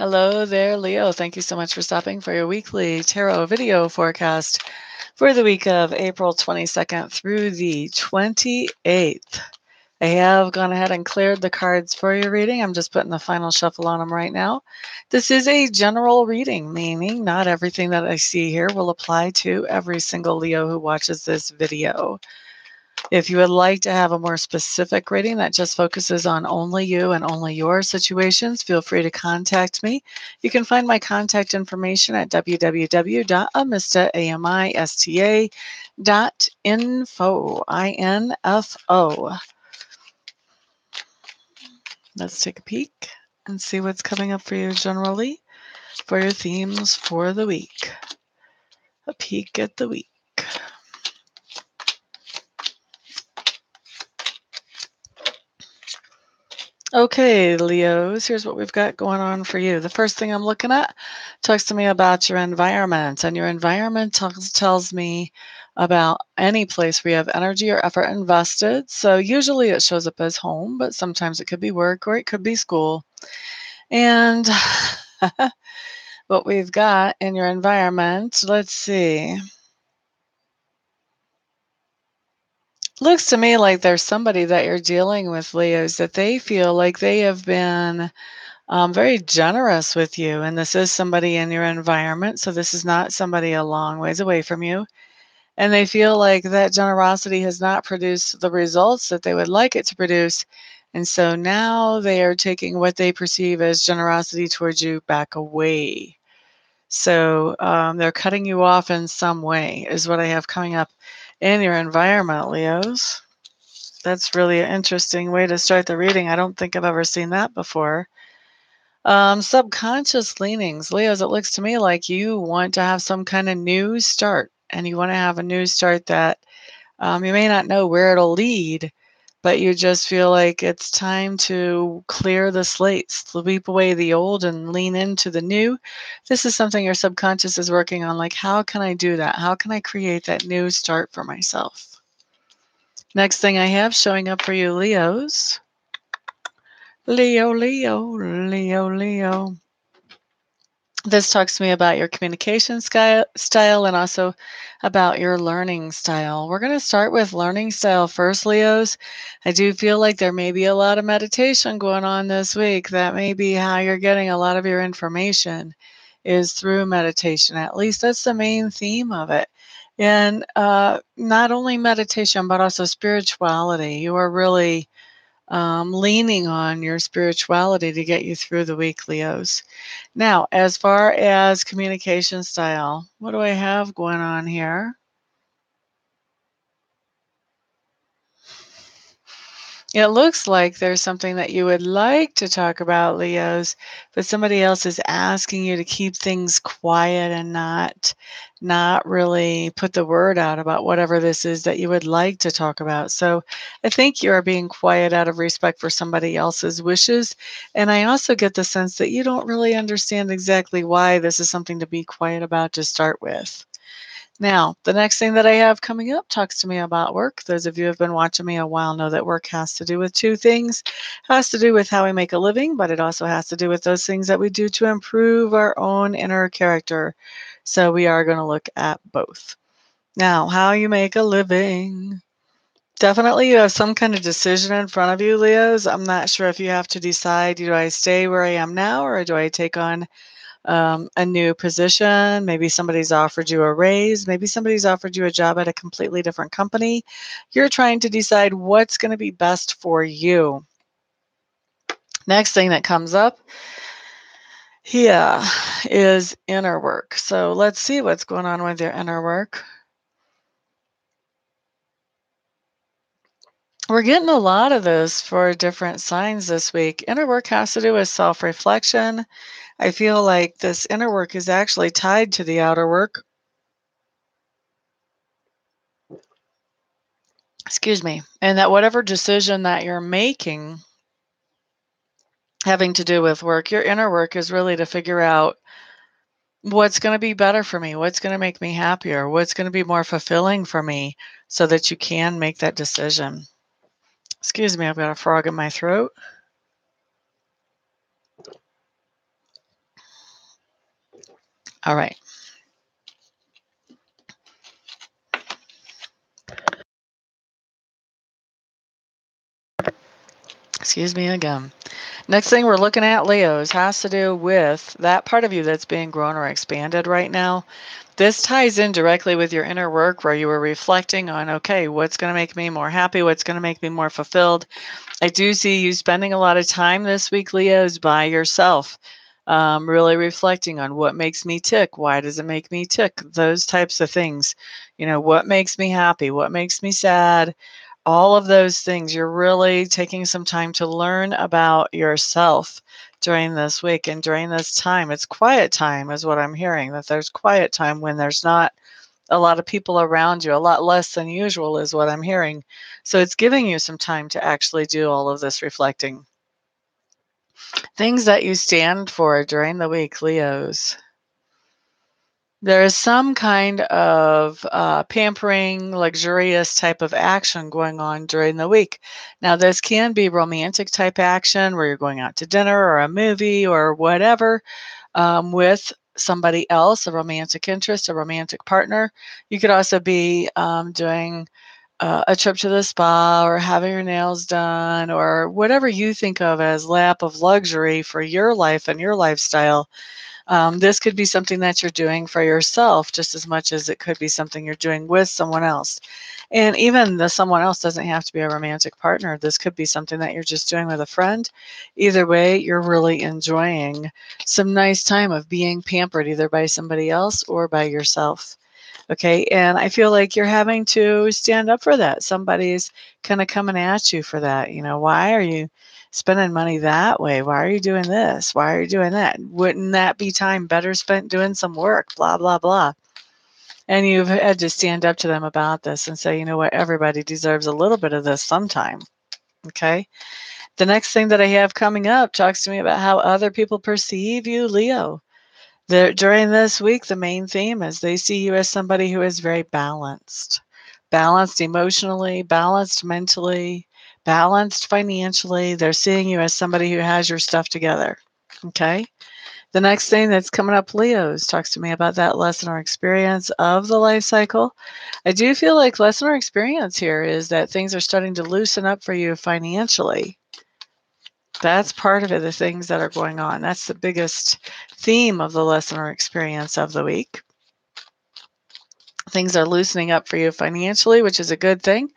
Hello there, Leo. Thank you so much for stopping for your weekly tarot video forecast for the week of April 22nd through the 28th. I have gone ahead and cleared the cards for your reading. I'm just putting the final shuffle on them right now. This is a general reading, meaning not everything that I see here will apply to every single Leo who watches this video. If you would like to have a more specific reading that just focuses on only you and only your situations, feel free to contact me. You can find my contact information at www.amista.info. I-N-F-O. Let's take a peek and see what's coming up for you generally for your themes for the week. A peek at the week. Okay, Leos, here's what we've got going on for you. The first thing I'm looking at talks to me about your environment, and your environment tells me about any place where you have energy or effort invested. So usually it shows up as home, but sometimes it could be work or it could be school. And what we've got in your environment, let's see. Looks to me like there's somebody that you're dealing with, Leos, that they feel like they have been very generous with you. And this is somebody in your environment. So this is not somebody a long ways away from you. And they feel like that generosity has not produced the results that they would like it to produce. And so now they are taking what they perceive as generosity towards you back away. So they're cutting you off in some way, is what I have coming up in your environment, Leos. That's really an interesting way to start the reading. I don't think I've ever seen that before. Subconscious leanings. Leos, it looks to me like you want to have some kind of new start, and you want to have a new start that you may not know where it'll lead, but you just feel like it's time to clear the slate, sweep away the old and lean into the new. This is something your subconscious is working on. Like, how can I do that? How can I create that new start for myself? Next thing I have showing up for you, Leos. Leo, Leo, Leo, Leo. This talks to me about your communication style and also about your learning style. We're going to start with learning style first, Leos. I do feel like there may be a lot of meditation going on this week. That may be how you're getting a lot of your information is through meditation. At least that's the main theme of it. And not only meditation, but also spirituality. You are really leaning on your spirituality to get you through the week, Leos. Now, as far as communication style, what do I have going on here? It looks like there's something that you would like to talk about, Leos, but somebody else is asking you to keep things quiet and not really put the word out about whatever this is that you would like to talk about. So I think you are being quiet out of respect for somebody else's wishes. And I also get the sense that you don't really understand exactly why this is something to be quiet about to start with. Now, the next thing that I have coming up talks to me about work. Those of you who have been watching me a while know that work has to do with two things. It has to do with how we make a living, but it also has to do with those things that we do to improve our own inner character. So we are going to look at both. Now, how you make a living. Definitely you have some kind of decision in front of you, Leos. I'm not sure if you have to decide, do I stay where I am now or do I take on a new position? Maybe somebody's offered you a raise. Maybe somebody's offered you a job at a completely different company. You're trying to decide what's going to be best for you. Next thing that comes up here is inner work. So let's see what's going on with your inner work. We're getting a lot of this for different signs this week. Inner work has to do with self-reflection. I feel like this inner work is actually tied to the outer work. Excuse me. And that whatever decision that you're making having to do with work, your inner work is really to figure out what's going to be better for me, what's going to make me happier, what's going to be more fulfilling for me so that you can make that decision. Excuse me, I've got a frog in my throat. All right. Excuse me again. Next thing we're looking at, Leos, has to do with that part of you that's being grown or expanded right now. This ties in directly with your inner work where you were reflecting on, okay, what's going to make me more happy? What's going to make me more fulfilled? I do see you spending a lot of time this week, Leos, by yourself, really reflecting on what makes me tick. Why does it make me tick? Those types of things. What makes me happy? What makes me sad? All of those things. You're really taking some time to learn about yourself during this week and during this time. It's quiet time, is what I'm hearing, that there's quiet time when there's not a lot of people around you, a lot less than usual is what I'm hearing. So it's giving you some time to actually do all of this reflecting. Things that you stand for during the week, Leos. There is some kind of pampering, luxurious type of action going on during the week. Now, this can be romantic type action where you're going out to dinner or a movie or whatever with somebody else, a romantic interest, a romantic partner. You could also be doing a trip to the spa or having your nails done or whatever you think of as lap of luxury for your life and your lifestyle. This could be something that you're doing for yourself just as much as it could be something you're doing with someone else. And even the someone else doesn't have to be a romantic partner. This could be something that you're just doing with a friend. Either way, you're really enjoying some nice time of being pampered either by somebody else or by yourself. Okay. And I feel like you're having to stand up for that. Somebody's kind of coming at you for that. Why are you spending money that way? Why are you doing this? Why are you doing that? Wouldn't that be time better spent doing some work? Blah, blah, blah. And you've had to stand up to them about this and say, you know what, everybody deserves a little bit of this sometime. Okay. The next thing that I have coming up talks to me about how other people perceive you, Leo. During this week, the main theme is they see you as somebody who is very balanced. Balanced emotionally, balanced mentally, balanced financially. They're seeing you as somebody who has your stuff together. Okay. The next thing that's coming up, Leos, talks to me about that lesson or experience of the life cycle. I do feel like lesson or experience here is that things are starting to loosen up for you financially. That's part of it, the things that are going on. That's the biggest theme of the lesson or experience of the week. Things are loosening up for you financially, which is a good thing.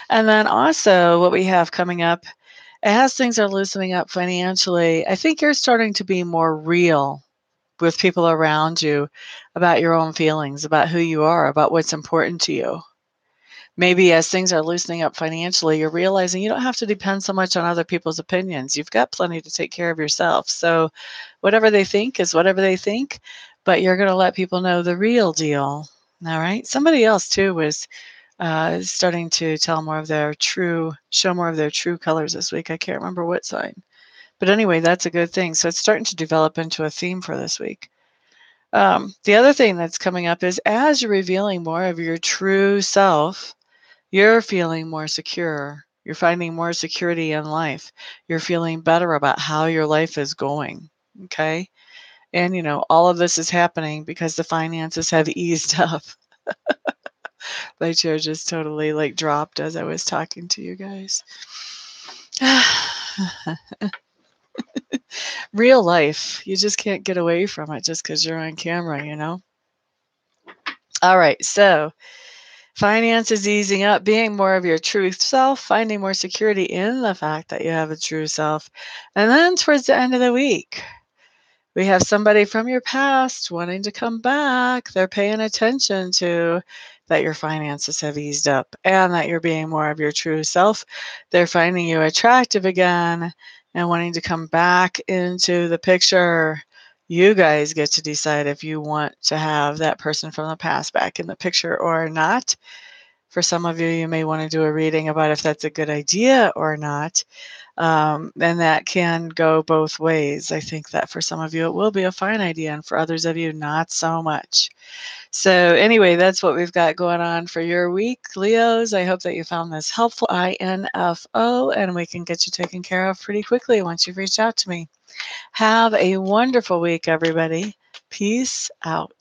And then also, what we have coming up, as things are loosening up financially, I think you're starting to be more real with people around you about your own feelings, about who you are, about what's important to you. Maybe as things are loosening up financially, you're realizing you don't have to depend so much on other people's opinions. You've got plenty to take care of yourself. So whatever they think is whatever they think, but you're going to let people know the real deal. All right. Somebody else too was starting to show more of their true colors this week. I can't remember what sign. But anyway, that's a good thing. So it's starting to develop into a theme for this week. The other thing that's coming up is as you're revealing more of your true self, you're feeling more secure. You're finding more security in life. You're feeling better about how your life is going. Okay. And, all of this is happening because the finances have eased up. My chair just totally dropped as I was talking to you guys. Real life. You just can't get away from it just because you're on camera. All right. So, finances easing up, being more of your true self, finding more security in the fact that you have a true self. And then towards the end of the week, we have somebody from your past wanting to come back. They're paying attention to that your finances have eased up and that you're being more of your true self. They're finding you attractive again and wanting to come back into the picture. You guys get to decide if you want to have that person from the past back in the picture or not. For some of you, you may want to do a reading about if that's a good idea or not. And that can go both ways. I think that for some of you, it will be a fine idea, and for others of you, not so much. So anyway, that's what we've got going on for your week, Leos. I hope that you found this helpful, INFO, and we can get you taken care of pretty quickly once you've reached out to me. Have a wonderful week, everybody. Peace out.